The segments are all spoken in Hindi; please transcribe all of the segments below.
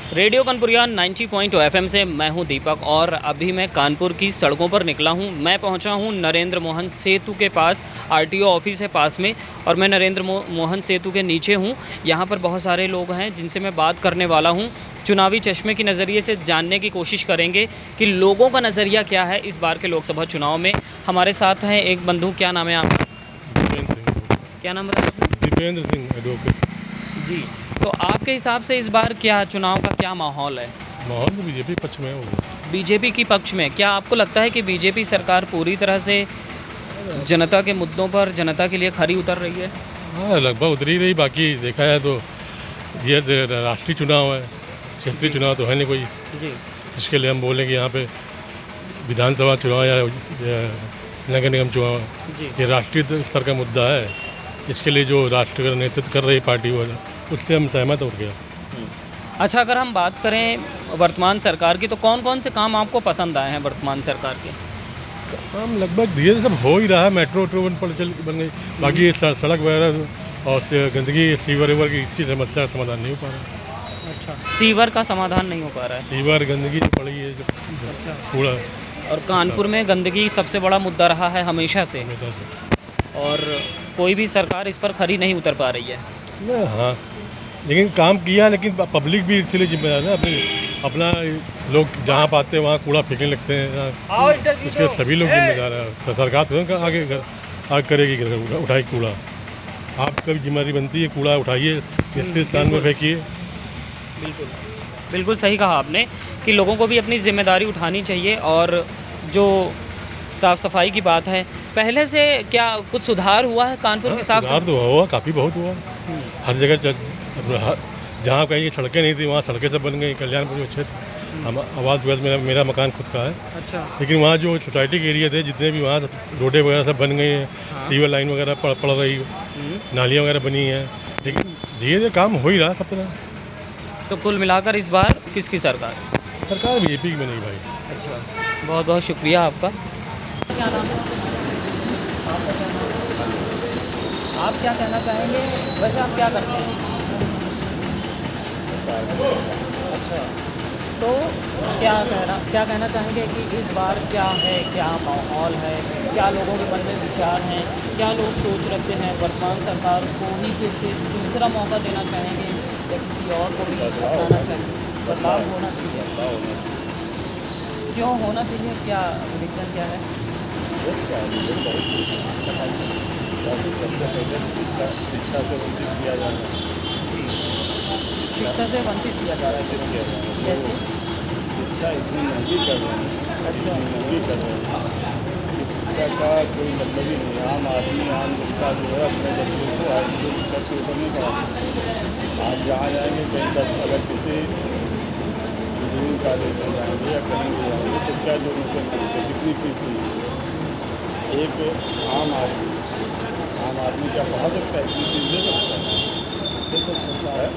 रेडियो कानपुरिया 90.2 एफएम से मैं हूं दीपक और अभी मैं कानपुर की सड़कों पर निकला हूं। मैं पहुंचा हूं नरेंद्र मोहन सेतु के पास, आरटीओ ऑफिस है पास में और मैं नरेंद्र मोहन सेतु के नीचे हूं। यहां पर बहुत सारे लोग हैं जिनसे मैं बात करने वाला हूं। चुनावी चश्मे के नज़रिए से जानने की कोशिश करेंगे कि लोगों का नज़रिया क्या है इस बार के लोकसभा चुनाव में। हमारे साथ हैं एक बंधु। क्या नाम है आपका? दीपेंद्र सिंह। क्या नाम बताया आपने? दीपेंद्र सिंह एडवोकेट। जी, तो आपके हिसाब से इस बार क्या चुनाव का क्या माहौल है? माहौल तो बीजेपी पक्ष में होगा। बीजेपी की पक्ष में। क्या आपको लगता है कि बीजेपी सरकार पूरी तरह से जनता के मुद्दों पर जनता के लिए खरी उतर रही है? हाँ, लगभग उतरी रही। बाकी देखा जाए तो ये राष्ट्रीय चुनाव है, क्षेत्रीय चुनाव तो है नहीं कोई जी जिसके लिए हम बोलें कि यहाँ पे विधानसभा चुनाव या नगर निगम चुनाव, जी। ये राष्ट्रीय स्तर का मुद्दा है। इसके लिए जो राष्ट्र का नेतृत्व कर रही पार्टी वो उससे हम सहमत हो गया। अच्छा, अगर हम बात करें वर्तमान सरकार की तो कौन कौन से काम आपको पसंद आए हैं वर्तमान सरकार के? काम लगभग धीरे धीरे सब हो ही रहा है। मेट्रो बन गई। बाकी ये सड़क वगैरह और गंदगी सीवर वीवर की इसकी समस्या का समाधान नहीं हो पा रहा है। अच्छा, सीवर का समाधान नहीं हो पा रहा है। सीवर गंदगी जो पड़ी है, जो कूड़ा और कानपुर में गंदगी सबसे बड़ा मुद्दा रहा है हमेशा से, हमेशा से। और कोई भी सरकार इस पर खरी नहीं उतर पा रही है। हाँ, लेकिन काम किया, लेकिन पब्लिक भी इसलिए जिम्मेदार है। अपना लोग जहाँ पाते हैं वहाँ कूड़ा फेंकने लगते हैं। इसके सभी लोग जिम्मेदार हैं। सरकार तो आगे करेगी, उठाई कूड़ा। आपका भी जिम्मेदारी बनती है, कूड़ा उठाइए, निश्चित स्थान में फेंकिए। बिल्कुल बिल्कुल सही कहा आपने कि लोगों को भी अपनी जिम्मेदारी उठानी चाहिए। और जो साफ़ सफाई की बात है, पहले से क्या कुछ सुधार हुआ है कानपुर की साफ सुधार तो हुआ, काफ़ी बहुत हुआ। हर जगह जहाँ कहीं सड़कें नहीं थी वहाँ सड़कें सब बन गई। कल्याणपुर में क्षेत्र हम आवास में मेरा मकान खुद का है। अच्छा। लेकिन वहाँ जो सोसाइटी के एरिया थे जितने भी, वहाँ रोडें वगैरह सब बन गई हैं। हाँ। सीवर लाइन वगैरह पड़ रही, नालियाँ वगैरह बनी हैं। लेकिन धीरे धीरे काम हो ही रहा सब तरह। तो कुल मिलाकर इस बार किसकी सरकार? सरकार बीजेपी की बनेगी भाई। अच्छा, बहुत बहुत शुक्रिया आपका। क्या नाम है आपका? आप क्या कहना चाहेंगे? वैसे आप क्या करते हैं? अच्छा, तो क्या कहना चाहेंगे कि इस बार क्या है, क्या माहौल है, क्या लोगों के मन में विचार हैं, क्या लोग सोच रखते हैं? वर्तमान सरकार को ही फिर से दूसरा मौका देना चाहेंगे या किसी और को भी अपनाना चाहिए? बदलाव होना चाहिए। क्यों होना चाहिए? क्या रीज़न क्या है? शिक्षा से वंचित किया जा रहा है। शिक्षा से वंचित किया जा रहा है। कैसे? शिक्षा इतनी महंगी कर रहे हैं, इतनी महंगी कर रहे हैं कि शिक्षा का कोई मतलब ही नहीं। आम आदमी, आम जनता जो है अपने बच्चों को हाई स्कूल तक के ऊपर नहीं पढ़ा सकते। आप जहाँ जाएंगे कहीं अगर किसी इंजीनियरिंग कॉलेज में जाएंगे या कहीं भी जाएंगे तो क्या डोनेशन करेंगे, कितनी फीस है? एक आम आदमी क्या पढ़ा सकता है? इतनी फीस दे सकता है?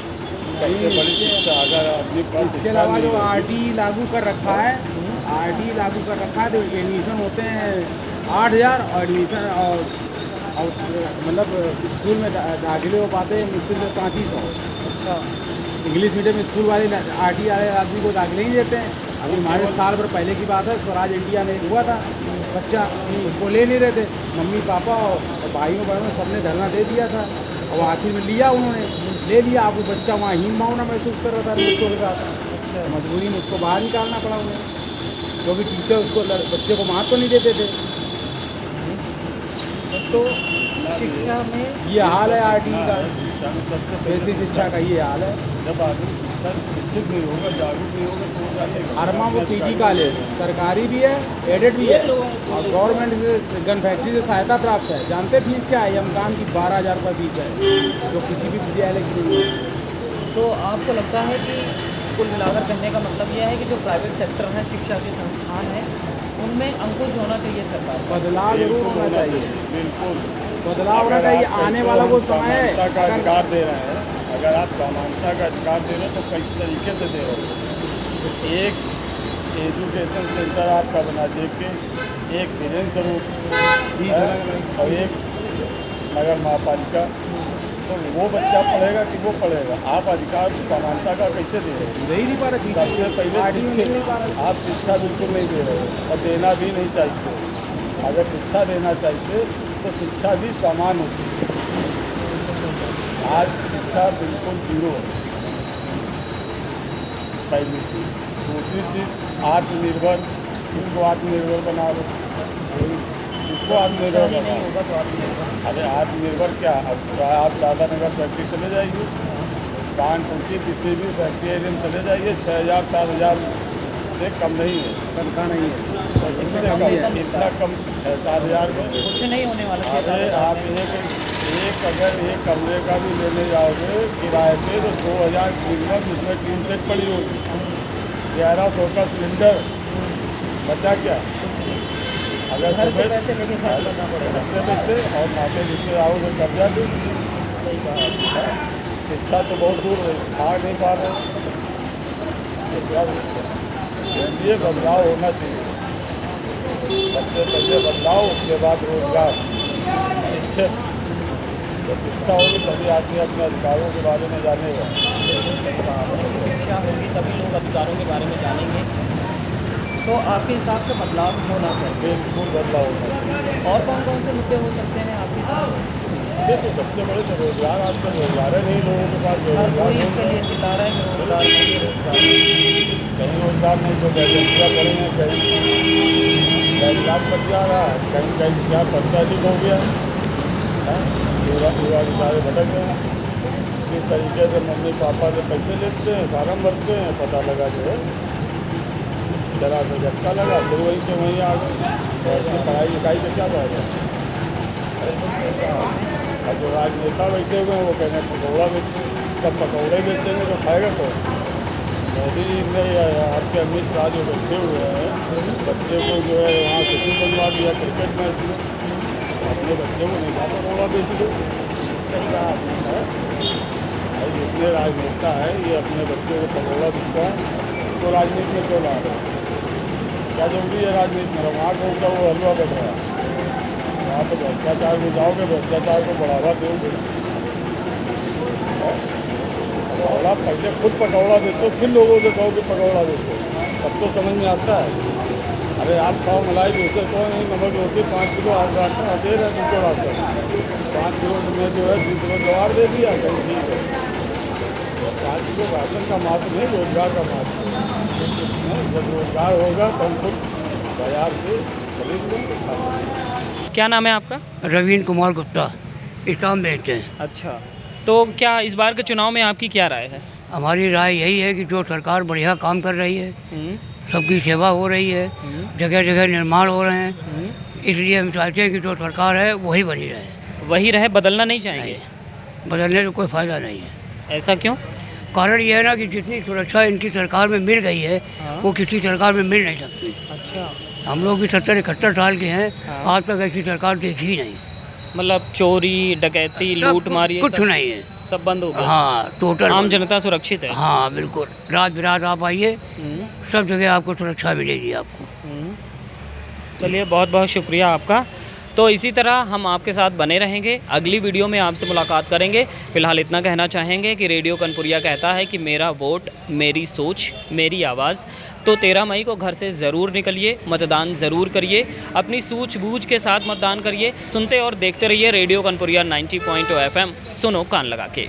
सबसे बड़ी शिक्षा अगर अपने पास। इसके अलावा जो आरडी लागू कर रखा है, आरडी लागू कर रखा है तो एडमिशन होते हैं 8,000 और एडमिशन और मतलब स्कूल में दाखिले हो पाते हैं मुश्किल से 3500। अच्छा, इंग्लिश मीडियम स्कूल वाले आरडी वाले आदमी को दाखिले ही देते हैं। अभी हमारे साल भर पहले की बात है, स्वराज इंडिया में हुआ था बच्चा, उसको ले नहीं रहे थे। मम्मी पापा और भाइयों बहनों सबने धरना दे दिया था और आखिर में लिया, उन्होंने ले लिया। अब वो बच्चा वहाँ हीन भावना महसूस कर रहा था बच्चों के साथ। अच्छा, मजबूरी में उसको बाहर निकालना पड़ा उन्हें, क्योंकि टीचर उसको बच्चे को महत्व नहीं देते थे। तो शिक्षा में ये हाल है आरटी का, शिक्षा में सबसे वैसी शिक्षा का ये हाल है। जब आदमी शिक्षित नहीं होगा, जागरूक नहीं होगा तो वो जाएगा। अरमा वो पीजी कॉलेज सरकारी भी है, एडेड भी है और गवर्नमेंट से गन फैक्ट्री से सहायता प्राप्त है। जानते फीस क्या है? एमकान की 12,000 रुपये फीस है, जो किसी भी विद्यालय की नहीं है। तो आपको लगता है कि कुल मिलाकर कहने का मतलब यह है कि जो प्राइवेट सेक्टर है, शिक्षा के संस्थान हैं, उनमें अंकुश होना चाहिए सरकार। बदलाव जरूर होना चाहिए, बिल्कुल बदलाव होना चाहिए। आने वाला वो समय है, का अधिकार दे रहे हैं। अगर आप समानता का अधिकार दे रहे हो तो किस तरीके से दे रहे हो? एक एजुकेशन सेंटर आपका बना दे के, एक विधान स्वरूप और एक नगर महापालिका तो वो बच्चा पढ़ेगा कि वो पढ़ेगा? आप अधिकार समानता का कैसे दे रहे हो? दे ही नहीं पा रहे। सबसे पहले RTO नहीं दे पा शिक्षा, रहे। आप शिक्षा बिल्कुल नहीं दे रहे हो और देना भी नहीं चाहिए। अगर शिक्षा देना चाहिए तो शिक्षा भी समान होती है। आज शिक्षा बिल्कुल जीरो है, पहली चीज़। दूसरी चीज़ आत्मनिर्भर, इसको आत्मनिर्भर बना लो, इसको आत्मनिर्भर बना लो। अरे आत्मनिर्भर क्या, अब आप दादानगर फैक्ट्री चले जाइए, कानपुर की किसी भी फैक्ट्री एरिया में चले जाइए, 6,000 7,000 से कम नहीं है तनख्वाह नहीं है। इससे कम, इतना कम 6-7,000 में कुछ नहीं होने वाला। अरे आप एक अगर एक कमरे का भी लेने जाओगे किराए पे तो 2,000 मिनिमम, जिसमें 3 सेट पड़ी होगी, 1100 का सिलेंडर, बचा क्या? अगर सुबह पैसे लेके खर्च करना पड़ेगा। पैसे और माते जिसके आओ तो कब्जा दो। शिक्षा तो बहुत दूर है, भाग नहीं पा रहे। ये बदलाव होना चाहिए। सबसे पहले बदलाव, उसके बाद रोजगार, शिक्षित। जब शिक्षा होगी तभी आदमी अपने अधिकारों के बारे में जानेगा। शिक्षा होगी तभी लोग अधिकारों के बारे में जानेंगे। तो आपके हिसाब से बदलाव होना चाहिए। बिल्कुल बदलाव होना चाहिए। और कौन कौन से मुद्दे हो सकते हैं आपके हिसाब से? ये तो सबसे बड़े तो रोजगार, आजकल रोजगार है नहीं लोगों के पास। हर रोजगार कोई इसके लिए चिल्ला रहा है कि रोजगार नहीं, रोजगार नहीं। कहीं रोजगार नहीं तो वैकेंसियाँ पड़ी हैं, कहीं रोजगार बच जा रहा है, कहीं कहीं क्या पर्चा लीक हो गया है, पूरा सारे भटक गए हैं। किस तरीके से मम्मी पापा से पैसे लेते हैं, फार्म भरते हैं, पता लगा जो है जरा सा झटका लगा, फिर वहीं से वहीं आ गए। तो ऐसे पढ़ाई लिखाई का क्या फायदा? अब जो राजनेता बैठे हुए हैं वो कहते हैं पकौड़ा बेचते, सब पकौड़े बेचेंगे तो खाएगा कौन? मोदी जी ने आपके अमित शाह जो बैठे हुए हैं, बच्चे को जो है वहाँ किसी बनवा दिया क्रिकेट मैच में, अपने बच्चे को नहीं खा पकौड़ा बेच दो। सही कहा आपने। भाई जितने राजनेता है ये अपने बच्चे को पकौड़ा बिकता है तो राजनीति में क्यों ला रहे हैं? क्या जरूरी है राजनीति में? वहाँ को उनका वो हलवा बन रहा है, वहाँ तो भ्रष्टाचार में जाओगे, भ्रष्टाचार को बढ़ावा दोगे। पकौड़ा पहले खुद पकौड़ा बेचो, फिर लोगों से कहो कि पकौड़ा बेचो, तब तो समझ में आता है। अरे आप खाओ मलाई डोसे तो नहीं, नमक रोटी 5 किलो आप रास्ता दे रहे हैं, तुमको रास्ता 5 किलो में जो है 3 किलो जवार दे दिया, कहीं ठीक है। 5 किलो राशन का मात्र नहीं, रोजगार का मात्र है। जब रोजगार होगा तो हम खुद बाजार से खरीद लेंगे। क्या नाम है आपका? रवीन कुमार गुप्ता, स्टाम्प बेचते हैं। अच्छा, तो क्या इस बार के चुनाव में आपकी क्या राय है? हमारी राय यही है कि जो सरकार बढ़िया काम कर रही है, सबकी सेवा हो रही है, जगह जगह निर्माण हो रहे हैं, इसलिए हम चाहते हैं कि जो सरकार है वही बनी रहे। वही रहे, बदलना नहीं चाहेंगे? बदलने से कोई फ़ायदा नहीं है। ऐसा क्यों? कारण ये है ना कि जितनी सुरक्षा इनकी सरकार में मिल गई है वो किसी सरकार में मिल नहीं सकती। अच्छा, हम लोग भी 70-71 साल के हैं, हाँ। आज तक ऐसी सरकार देखी ही नहीं। मतलब चोरी डकैती लूट मार ये कुछ सब नहीं है। सब बंद हो गया? हाँ, टोटल आम जनता सुरक्षित है? हाँ बिल्कुल, रात बिरात आप आइए, हम्म, सब जगह आपको सुरक्षा मिलेगी आपको। हम्म। चलिए, बहुत बहुत शुक्रिया आपका। तो इसी तरह हम आपके साथ बने रहेंगे, अगली वीडियो में आपसे मुलाकात करेंगे। फिलहाल इतना कहना चाहेंगे कि रेडियो कनपुरिया कहता है कि मेरा वोट, मेरी सोच, मेरी आवाज़। तो 13 मई को घर से ज़रूर निकलिए, मतदान ज़रूर करिए, अपनी सूझबूझ के साथ मतदान करिए। सुनते और देखते रहिए रेडियो कनपुरिया 90.2 FM, सुनो कान लगा के।